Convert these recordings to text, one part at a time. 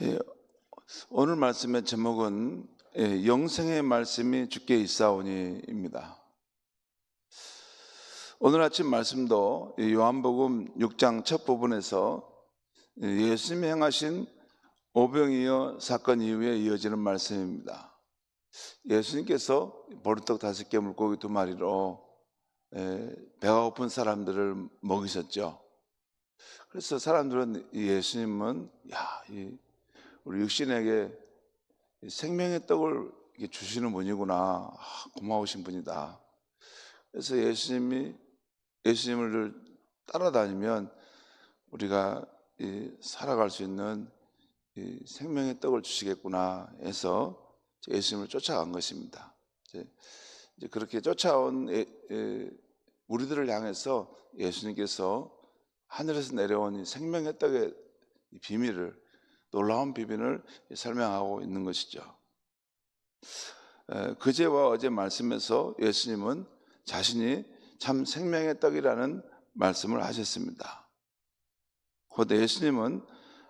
예, 오늘 말씀의 제목은 영생의 말씀이 주께 있사오니입니다. 오늘 아침 말씀도 요한복음 6장 첫 부분에서 예수님이 행하신 오병이어 사건 이후에 이어지는 말씀입니다. 예수님께서 보리떡 5개 물고기 2마리로 배가 고픈 사람들을 먹이셨죠. 그래서 사람들은 예수님은 우리 육신에게 생명의 떡을 주시는 분이구나, 고마우신 분이다. 그래서 예수님을 따라다니면 우리가 살아갈 수 있는 생명의 떡을 주시겠구나 해서 예수님을 쫓아간 것입니다. 이제 그렇게 쫓아온 우리들을 향해서 예수님께서 하늘에서 내려온 생명의 떡의 비밀을, 놀라운 비밀을 설명하고 있는 것이죠. 그제와 어제 말씀에서 예수님은 자신이 참 생명의 떡이라는 말씀을 하셨습니다. 곧 예수님은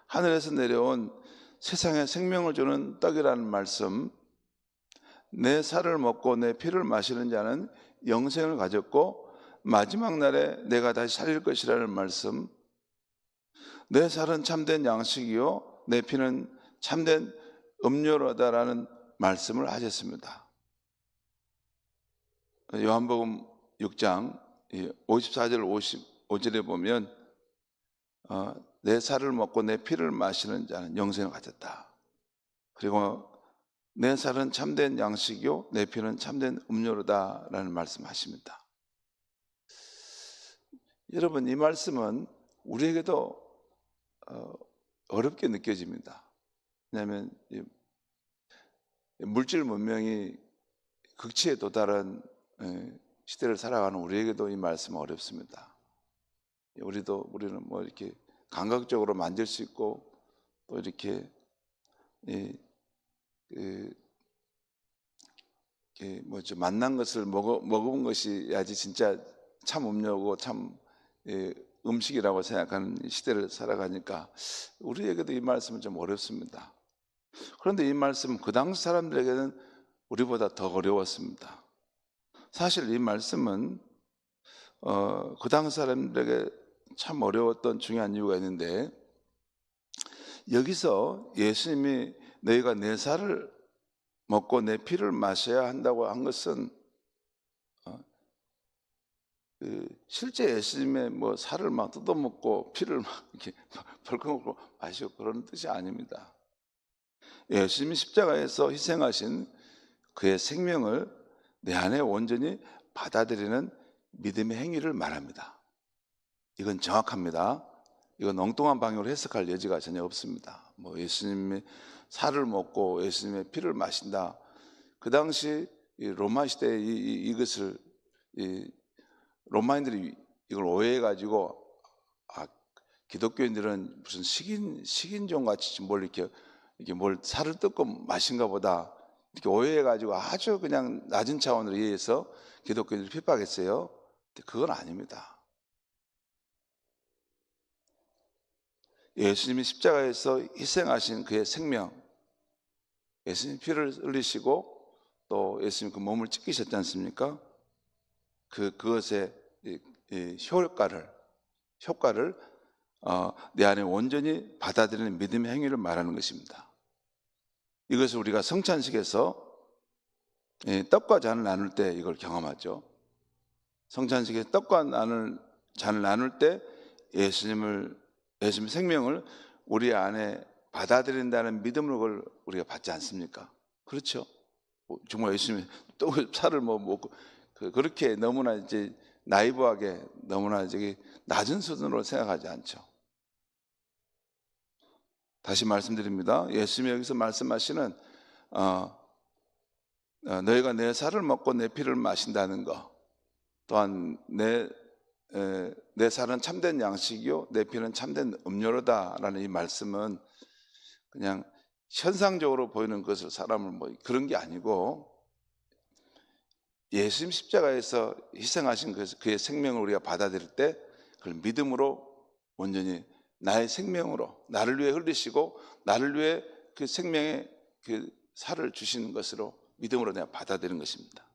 하늘에서 내려온 세상에 생명을 주는 떡이라는 말씀, 내 살을 먹고 내 피를 마시는 자는 영생을 가졌고 마지막 날에 내가 다시 살릴 것이라는 말씀, 내 살은 참된 양식이요 내 피는 참된 음료로다라는 말씀을 하셨습니다. 요한복음 6장 54절 55절에 보면 내 살을 먹고 내 피를 마시는 자는 영생을 가졌다. 그리고 내 살은 참된 양식이요 내 피는 참된 음료로다라는 말씀하십니다. 여러분, 이 말씀은 우리에게도 어렵게 느껴집니다. 왜냐하면 물질 문명이 극치에 도달한 시대를 살아가는 우리에게도 이 말씀은 어렵습니다. 우리는 뭐 이렇게 감각적으로 만질 수 있고 또 이렇게 만난 것을 먹어본 것이야지 진짜 참 음료고 참 음식이라고 생각하는 시대를 살아가니까 우리에게도 이 말씀은 좀 어렵습니다. 그런데 이 말씀은 그 당시 사람들에게는 우리보다 더 어려웠습니다. 사실 이 말씀은 그 당시 사람들에게 참 어려웠던 중요한 이유가 있는데, 여기서 예수님이 너희가 내 살을 먹고 내 피를 마셔야 한다고 한 것은 실제 예수님의 살을 막 뜯어먹고 피를 막 이렇게 벌컥 먹고 마시고 그런 뜻이 아닙니다. 예수님이 십자가에서 희생하신 그의 생명을 내 안에 온전히 받아들이는 믿음의 행위를 말합니다. 이건 정확합니다. 이건 엉뚱한 방향으로 해석할 여지가 전혀 없습니다. 예수님의 살을 먹고 예수님의 피를 마신다. 그 당시 로마 시대에 이것을 로마인들이 이걸 오해해가지고 기독교인들은 무슨 식인종 같이 뭘 살을 뜯고 마신가 보다 이렇게 오해해가지고 아주 그냥 낮은 차원으로 이해해서 기독교인들을 핍박했어요. 근데 그건 아닙니다. 예수님이 십자가에서 희생하신 그의 생명, 예수님 피를 흘리시고 또 예수님 그 몸을 찢기셨지 않습니까? 그것의 효과를 내 안에 온전히 받아들이는 믿음의 행위를 말하는 것입니다. 이것을 우리가 성찬식에서 떡과 잔을 나눌 때 이걸 경험하죠. 성찬식에서 떡과 잔을 나눌 때 예수님의 생명을 우리 안에 받아들인다는 믿음을 그걸 우리가 받지 않습니까? 그렇죠? 정말 예수님이 또 살을 먹고 그렇게 너무나 이제 나이브하게 너무나 낮은 수준으로 생각하지 않죠. 다시 말씀드립니다. 예수님이 여기서 말씀하시는 너희가 내 살을 먹고 내 피를 마신다는 것, 또한 내 살은 참된 양식이요 내 피는 참된 음료로다라는 이 말씀은 그냥 현상적으로 보이는 것을 사람을 그런 게 아니고, 예수님 십자가에서 희생하신 그의 생명을 우리가 받아들일 때 그걸 믿음으로 온전히 나의 생명으로 나를 위해 흘리시고 나를 위해 그 생명의 그 살을 주시는 것으로 믿음으로 내가 받아들이는 것입니다.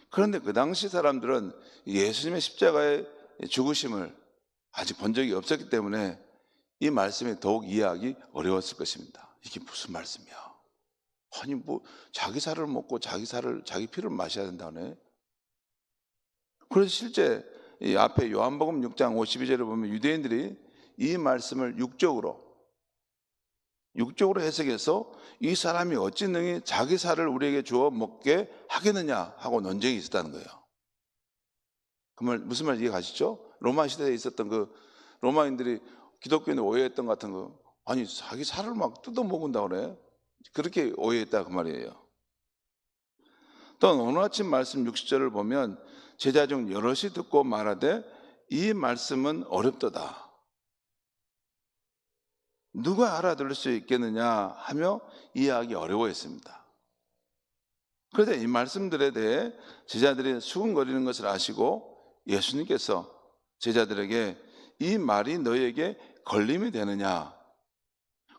그런데 그 당시 사람들은 예수님의 십자가의 죽으심을 아직 본 적이 없었기 때문에 이 말씀이 더욱 이해하기 어려웠을 것입니다. 이게 무슨 말씀이야? 아니 뭐 자기 살을 먹고 자기 피를 마셔야 된다네. 그래서 실제 이 앞에 요한복음 6장 52절에 보면 유대인들이 이 말씀을 육적으로 해석해서 이 사람이 어찌 능히 자기 살을 우리에게 주어 먹게 하겠느냐 하고 논쟁이 있었다는 거예요. 그 말 무슨 말인지 이해가시죠? 로마 시대에 있었던 그 로마인들이 기독교인을 오해했던 것 같은 거, 아니 자기 살을 막 뜯어 먹는다 그래. 그렇게 오해했다 그 말이에요. 또 오늘 아침 말씀 60절을 보면 제자 중 여럿이 듣고 말하되 이 말씀은 어렵도다. 누가 알아들을 수 있겠느냐 하며 이해하기 어려워했습니다. 그런데 이 말씀들에 대해 제자들이 수군거리는 것을 아시고 예수님께서 제자들에게 이 말이 너희에게 걸림이 되느냐?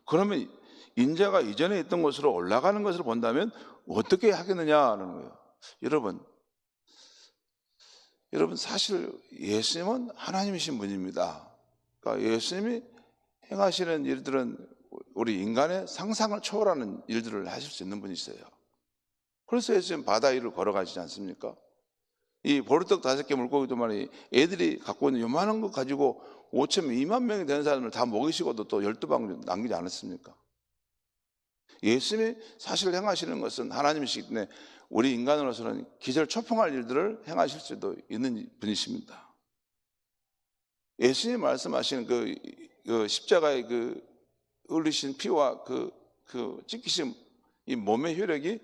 그러면 인자가 이전에 있던 곳으로 올라가는 것을 본다면 어떻게 하겠느냐는 거예요. 여러분 사실 예수님은 하나님이신 분입니다. 그러니까 예수님이 행하시는 일들은 우리 인간의 상상을 초월하는 일들을 하실 수 있는 분이세요. 그래서 예수님 바다 위를 걸어가시지 않습니까? 이 보리떡 5개 물고기도 말이 애들이 갖고 있는 요만한 거 가지고 5천 2만 명이 되는 사람을 다 먹이시고도 또 12방울 남기지 않았습니까? 예수님이 사실 행하시는 것은 하나님이시기 때문에 우리 인간으로서는 기절초풍할 일들을 행하실 수도 있는 분이십니다. 예수님이 말씀하시는 그 십자가의 그 흘리신 피와 그 찢기신 이 몸의 혈액이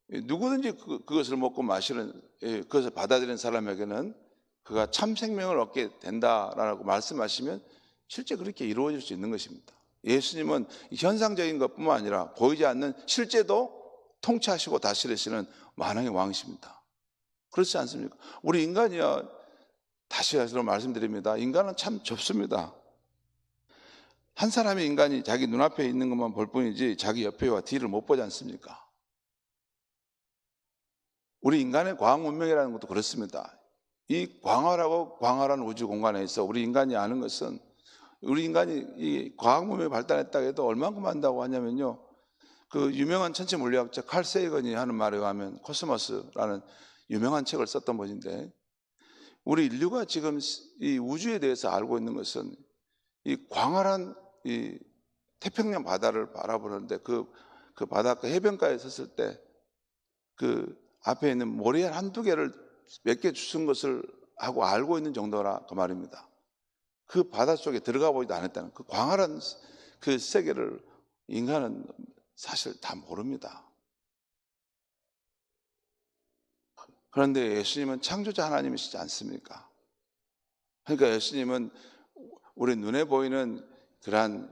누구든지 그것을 먹고 마시는 그것을 받아들이는 사람에게는 그가 참 생명을 얻게 된다라고 말씀하시면 실제 그렇게 이루어질 수 있는 것입니다. 예수님은 현상적인 것뿐만 아니라 보이지 않는 실제도 통치하시고 다스리시는 만왕의 왕이십니다. 그렇지 않습니까? 우리 인간이야, 다시 말씀드립니다. 인간은 참 좁습니다. 한 사람의 인간이 자기 눈앞에 있는 것만 볼 뿐이지 자기 옆에와 뒤를 못 보지 않습니까? 우리 인간의 과학 문명이라는 것도 그렇습니다. 이 광활한 우주 공간에 있어 우리 인간이 아는 것은, 우리 인간이 이 과학 문명이 발달했다고 해도 얼만큼 한다고 하냐면요, 그 유명한 천체 물리학자 칼 세이건이 하는 말에 의하면 코스모스라는 유명한 책을 썼던 분인데, 우리 인류가 지금 이 우주에 대해서 알고 있는 것은 이 광활한 이 태평양 바다를 바라보는데 그 바닷가 해변가에 섰을 때 그 앞에 있는 모래 한두 개를 몇 개 주신 것을 하고 알고 있는 정도라 그 말입니다. 그 바닷속에 들어가 보지도 않았다는 그 광활한 그 세계를 인간은 사실 다 모릅니다. 그런데 예수님은 창조자 하나님이시지 않습니까? 그러니까 예수님은 우리 눈에 보이는 그러한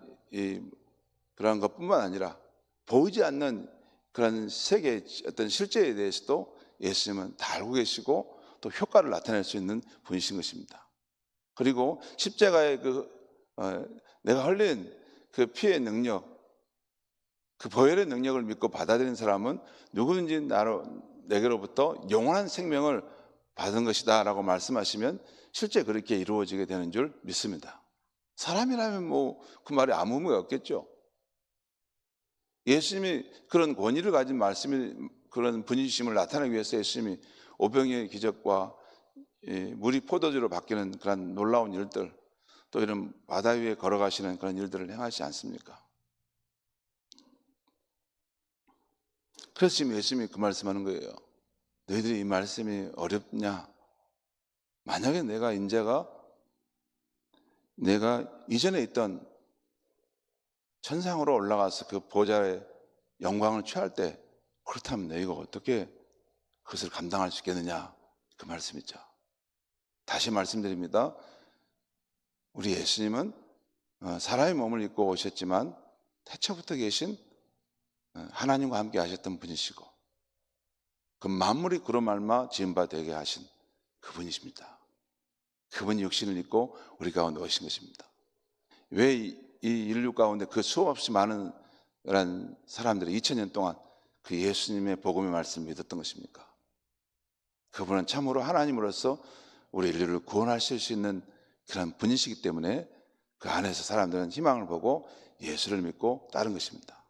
것뿐만 아니라 보이지 않는 그런 세계의 어떤 실제에 대해서도 예수님은 다 알고 계시고 또 효과를 나타낼 수 있는 분이신 것입니다. 그리고 십자가의 내가 흘린 그 피의 능력, 그 보혈의 능력을 믿고 받아들인 사람은 누구든지 내게로부터 영원한 생명을 받은 것이다 라고 말씀하시면 실제 그렇게 이루어지게 되는 줄 믿습니다. 사람이라면 뭐 그 말에 아무 의미가 없겠죠. 예수님이 그런 권위를 가진 말씀이 그런 분이심을 나타내기 위해서 예수님이 오병이의 기적과 물이 포도주로 바뀌는 그런 놀라운 일들, 또 이런 바다 위에 걸어가시는 그런 일들을 행하시지 않습니까? 그래서 지금 예수님이 그 말씀하는 거예요. 너희들이 이 말씀이 어렵냐? 만약에 내가 이전에 있던 천상으로 올라가서 그 보좌의 영광을 취할 때, 그렇다면 너희가 어떻게 그것을 감당할 수 있겠느냐? 그 말씀이죠. 다시 말씀드립니다. 우리 예수님은 사람의 몸을 입고 오셨지만 태초부터 계신 하나님과 함께 하셨던 분이시고 그 만물이 그로 말미암아 지은 바 되게 하신 그분이십니다. 그분이 육신을 입고 우리 가운데 오신 것입니다. 왜 이 인류 가운데 그 수없이 많은 사람들이 2000년 동안 그 예수님의 복음의 말씀을 믿었던 것입니까? 그분은 참으로 하나님으로서 우리 인류를 구원하실 수 있는 그런 분이시기 때문에 그 안에서 사람들은 희망을 보고 예수를 믿고 따른 것입니다.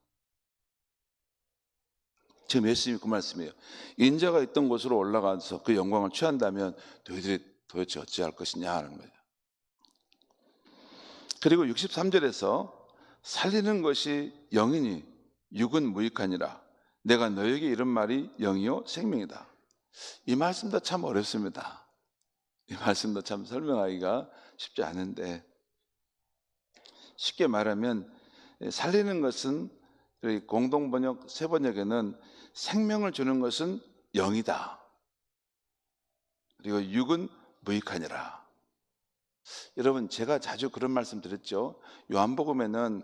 지금 예수님이 그 말씀이에요. 인자가 있던 곳으로 올라가서 그 영광을 취한다면 너희들이 도대체 어찌할 것이냐 하는 거예요. 그리고 63절에서 살리는 것이 영이니 육은 무익하니라. 내가 너에게 이런 말이 영이요 생명이다. 이 말씀도 참 어렵습니다. 이 말씀도 참 설명하기가 쉽지 않은데, 쉽게 말하면 살리는 것은 공동번역 세번역에는 생명을 주는 것은 영이다. 그리고 육은 무익하니라. 여러분, 제가 자주 그런 말씀 드렸죠. 요한복음에는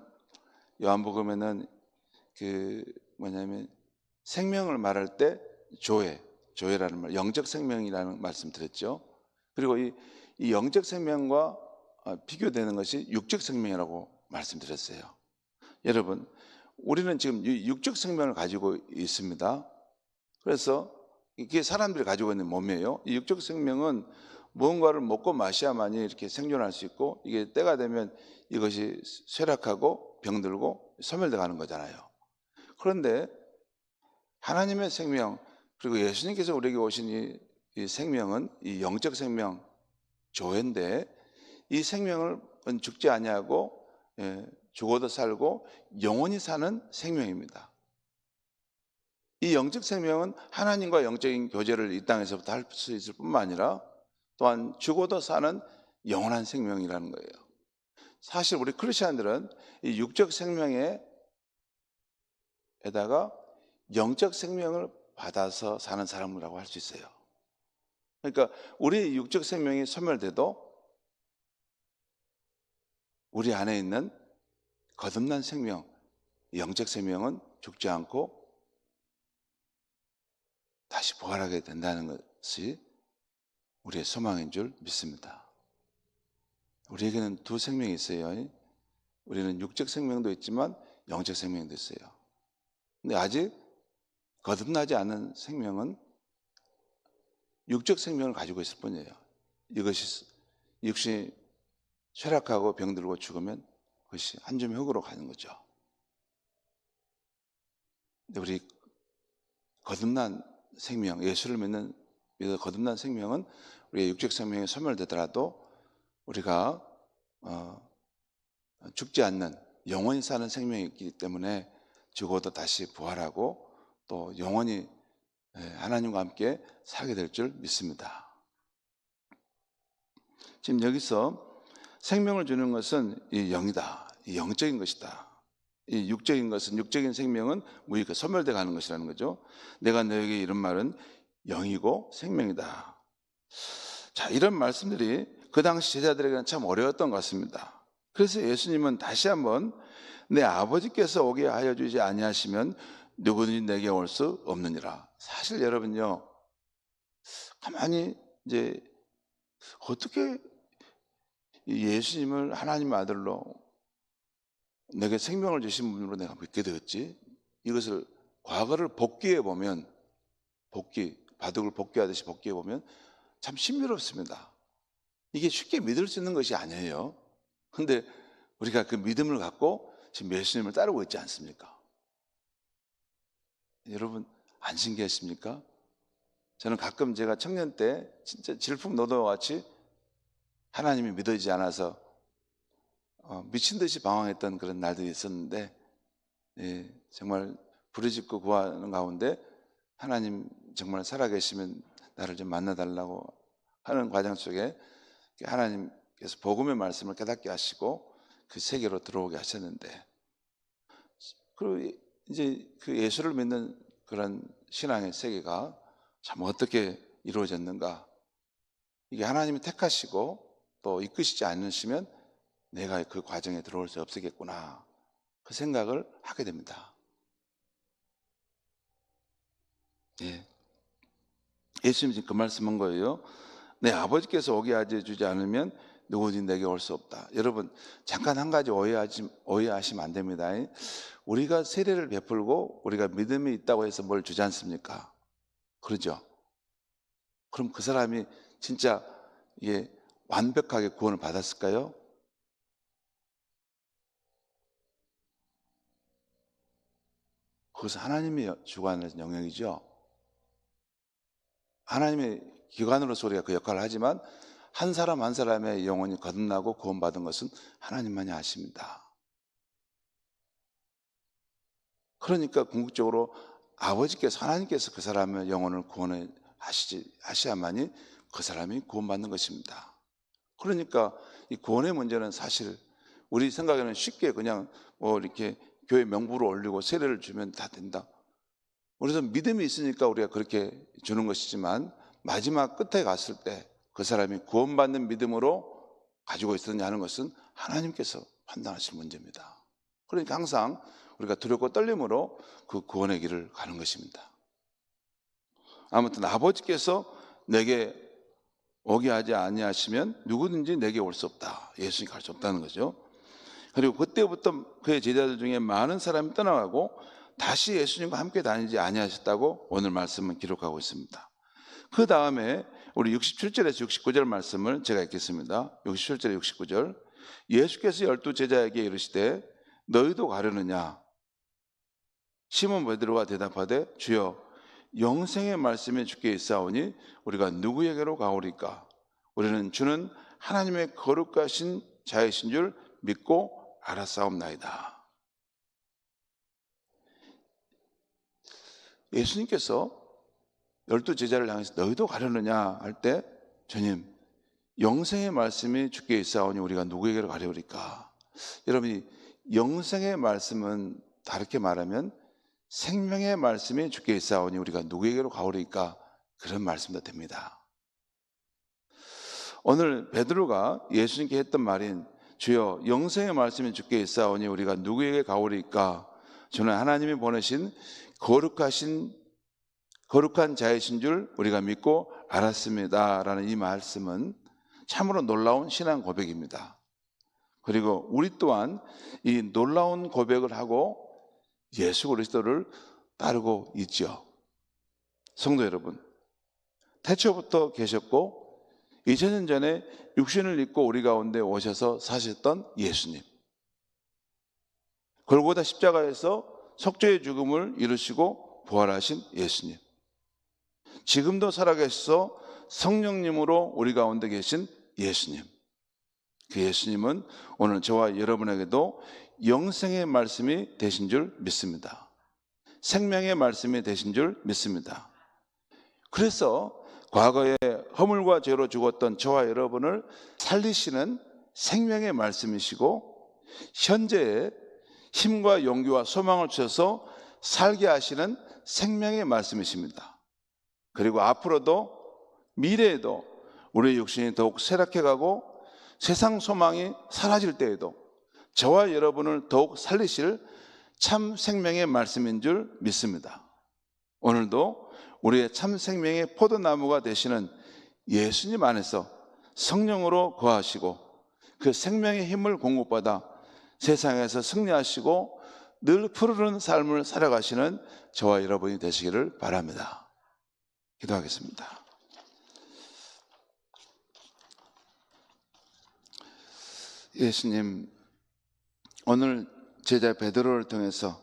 생명을 말할 때 조회라는 말, 영적 생명이라는 말씀 드렸죠. 그리고 이 영적 생명과 비교되는 것이 육적 생명이라고 말씀드렸어요. 여러분, 우리는 지금 육적 생명을 가지고 있습니다. 그래서 이게 사람들이 가지고 있는 몸이에요. 이 육적 생명은 무언가를 먹고 마셔야만이 이렇게 생존할 수 있고, 이게 때가 되면 이것이 쇠락하고 병들고 소멸돼 가는 거잖아요. 그런데 하나님의 생명, 그리고 예수님께서 우리에게 오신 이 생명은 이 영적 생명, 조회인데, 이 생명은 죽지 아니하고 죽어도 살고 영원히 사는 생명입니다. 이 영적 생명은 하나님과 영적인 교제를 이 땅에서부터 할 수 있을 뿐만 아니라 또한 죽어도 사는 영원한 생명이라는 거예요. 사실 우리 크리스천들은 이 육적 생명에다가 영적 생명을 받아서 사는 사람이라고 할 수 있어요. 그러니까 우리 육적 생명이 소멸돼도 우리 안에 있는 거듭난 생명, 영적 생명은 죽지 않고 다시 부활하게 된다는 것이 우리의 소망인 줄 믿습니다. 우리에게는 두 생명이 있어요. 우리는 육적 생명도 있지만 영적 생명도 있어요. 근데 아직 거듭나지 않은 생명은 육적 생명을 가지고 있을 뿐이에요. 이것이 육신이 쇠락하고 병들고 죽으면 그것이 한 줌의 흙으로 가는 거죠. 근데 우리 거듭난 생명, 예수를 믿는 거듭난 생명은 우리의 육적 생명이 소멸되더라도 우리가 죽지 않는 영원히 사는 생명이 있기 때문에 죽어도 다시 부활하고 또 영원히 하나님과 함께 살게 될 줄 믿습니다. 지금 여기서 생명을 주는 것은 이 영이다, 이 영적인 것이다. 이 육적인 것은, 육적인 생명은 무익하 소멸돼 가는 것이라는 거죠. 내가 너에게 이런 말은 영이고 생명이다. 자, 이런 말씀들이 그 당시 제자들에게는 참 어려웠던 것 같습니다. 그래서 예수님은 다시 한번 내 아버지께서 오게 하여 주지 아니하시면 누구든지 내게 올 수 없느니라. 사실 여러분요, 가만히 이제 어떻게 예수님을 하나님의 아들로 내게 생명을 주신 분으로 내가 믿게 되었지? 이것을 과거를 복귀해 보면, 바둑을 복귀하듯이 복귀해 보면 참 신비롭습니다. 이게 쉽게 믿을 수 있는 것이 아니에요. 근데 우리가 그 믿음을 갖고 지금 예수님을 따르고 있지 않습니까? 여러분, 안 신기하십니까? 저는 가끔 제가 청년 때 진짜 질풍노도와 같이 하나님이 믿어지지 않아서 미친 듯이 방황했던 그런 날들이 있었는데, 정말 부르짖고 구하는 가운데 하나님 정말 살아계시면 나를 좀 만나달라고 하는 과정 속에 하나님께서 복음의 말씀을 깨닫게 하시고 그 세계로 들어오게 하셨는데, 그리고 이제 그 예수를 믿는 그런 신앙의 세계가 참 어떻게 이루어졌는가, 이게 하나님이 택하시고 또 이끄시지 않으시면 내가 그 과정에 들어올 수 없겠구나, 그 생각을 하게 됩니다. 예수님이 지금 그 말씀한 거예요. 내 아버지께서 오게 하지 주지 않으면 누구든지 내게 올 수 없다. 여러분, 잠깐 한 가지 오해하시면 안 됩니다. 우리가 세례를 베풀고 우리가 믿음이 있다고 해서 뭘 주지 않습니까? 그러죠? 그럼 그 사람이 진짜 완벽하게 구원을 받았을까요? 그것은 하나님이 주관하는 영역이죠. 하나님의 기관으로서 우리가 그 역할을 하지만 한 사람 한 사람의 영혼이 거듭나고 구원받은 것은 하나님만이 아십니다. 그러니까 궁극적으로 아버지께서, 하나님께서 그 사람의 영혼을 구원을 하셔야만이 그 사람이 구원받는 것입니다. 그러니까 이 구원의 문제는 사실 우리 생각에는 쉽게 그냥 이렇게 교회 명부를 올리고 세례를 주면 다 된다. 그래서 믿음이 있으니까 우리가 그렇게 주는 것이지만 마지막 끝에 갔을 때 그 사람이 구원받는 믿음으로 가지고 있었느냐 하는 것은 하나님께서 판단하실 문제입니다. 그러니까 항상 우리가 두렵고 떨림으로 그 구원의 길을 가는 것입니다. 아무튼 아버지께서 내게 오게 하지 아니하시면 누구든지 내게 올 수 없다. 예수님 갈 수 없다는 거죠. 그리고 그때부터 그의 제자들 중에 많은 사람이 떠나가고 다시 예수님과 함께 다니지 아니하셨다고 오늘 말씀은 기록하고 있습니다. 그 다음에 우리 67절에서 69절 말씀을 제가 읽겠습니다. 67절 69절. 예수께서 12 제자에게 이르시되 너희도 가려느냐? 시몬 베드로가 대답하되 주여 영생의 말씀이 주께 있사오니 우리가 누구에게로 가오리까? 우리는 주는 하나님의 거룩하신 자이신 줄 믿고 알았사옵나이다. 예수님께서 12 제자를 향해서 너희도 가려느냐 할 때 주님 영생의 말씀이 주께 있사오니 우리가 누구에게로 가려오리까? 여러분이 영생의 말씀은 다르게 말하면 생명의 말씀이 주께 있사오니 우리가 누구에게로 가오리까? 그런 말씀도 됩니다. 오늘 베드로가 예수님께 했던 말인 주여 영생의 말씀이 주께 있사오니 우리가 누구에게 가오리까? 저는 하나님이 보내신 거룩한 자이신 줄 우리가 믿고 알았습니다 라는 이 말씀은 참으로 놀라운 신앙 고백입니다. 그리고 우리 또한 이 놀라운 고백을 하고 예수 그리스도를 따르고 있죠. 성도 여러분, 태초부터 계셨고 2000년 전에 육신을 입고 우리 가운데 오셔서 사셨던 예수님, 골고다 십자가에서 속죄의 죽음을 이루시고 부활하신 예수님, 지금도 살아계셔서 성령님으로 우리 가운데 계신 예수님, 그 예수님은 오늘 저와 여러분에게도 영생의 말씀이 되신 줄 믿습니다. 생명의 말씀이 되신 줄 믿습니다. 그래서 과거에 허물과 죄로 죽었던 저와 여러분을 살리시는 생명의 말씀이시고 현재의 힘과 용기와 소망을 주셔서 살게 하시는 생명의 말씀이십니다. 그리고 앞으로도 미래에도 우리의 육신이 더욱 쇠락해가고 세상 소망이 사라질 때에도 저와 여러분을 더욱 살리실 참 생명의 말씀인 줄 믿습니다. 오늘도 우리의 참 생명의 포도나무가 되시는 예수님 안에서 성령으로 거하시고 그 생명의 힘을 공급받아 세상에서 승리하시고 늘 푸르른 삶을 살아가시는 저와 여러분이 되시기를 바랍니다. 기도하겠습니다. 예수님, 오늘 제자 베드로를 통해서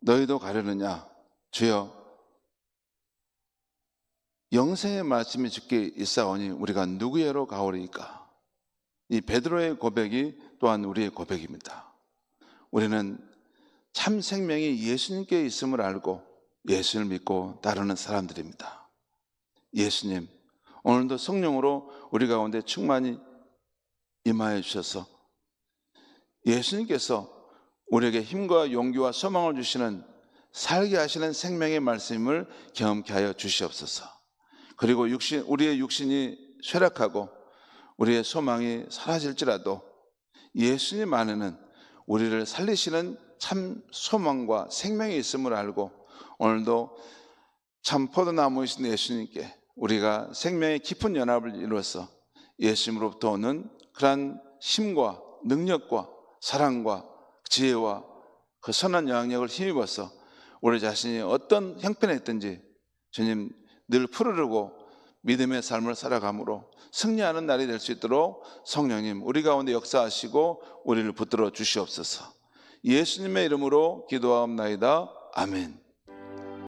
너희도 가려느냐? 주여 영생의 말씀이 주께 있사오니 우리가 누구에게로 가오리까? 이 베드로의 고백이 또한 우리의 고백입니다. 우리는 참 생명이 예수님께 있음을 알고 예수를 믿고 따르는 사람들입니다. 예수님, 오늘도 성령으로 우리 가운데 충만히 임하여 주셔서 예수님께서 우리에게 힘과 용기와 소망을 주시는 살게 하시는 생명의 말씀을 경험케 하여 주시옵소서. 그리고 우리의 육신이 쇠락하고 우리의 소망이 사라질지라도 예수님 안에는 우리를 살리시는 참 소망과 생명이 있음을 알고 오늘도 참 포도나무이신 예수님께 우리가 생명의 깊은 연합을 이루어서 예수님으로부터 오는 그러한 힘과 능력과 사랑과 지혜와 그 선한 영향력을 힘입어서 우리 자신이 어떤 형편에 있든지 주님 늘 푸르르고 믿음의 삶을 살아감으로 승리하는 날이 될 수 있도록 성령님 우리 가운데 역사하시고 우리를 붙들어 주시옵소서. 예수님의 이름으로 기도하옵나이다. 아멘.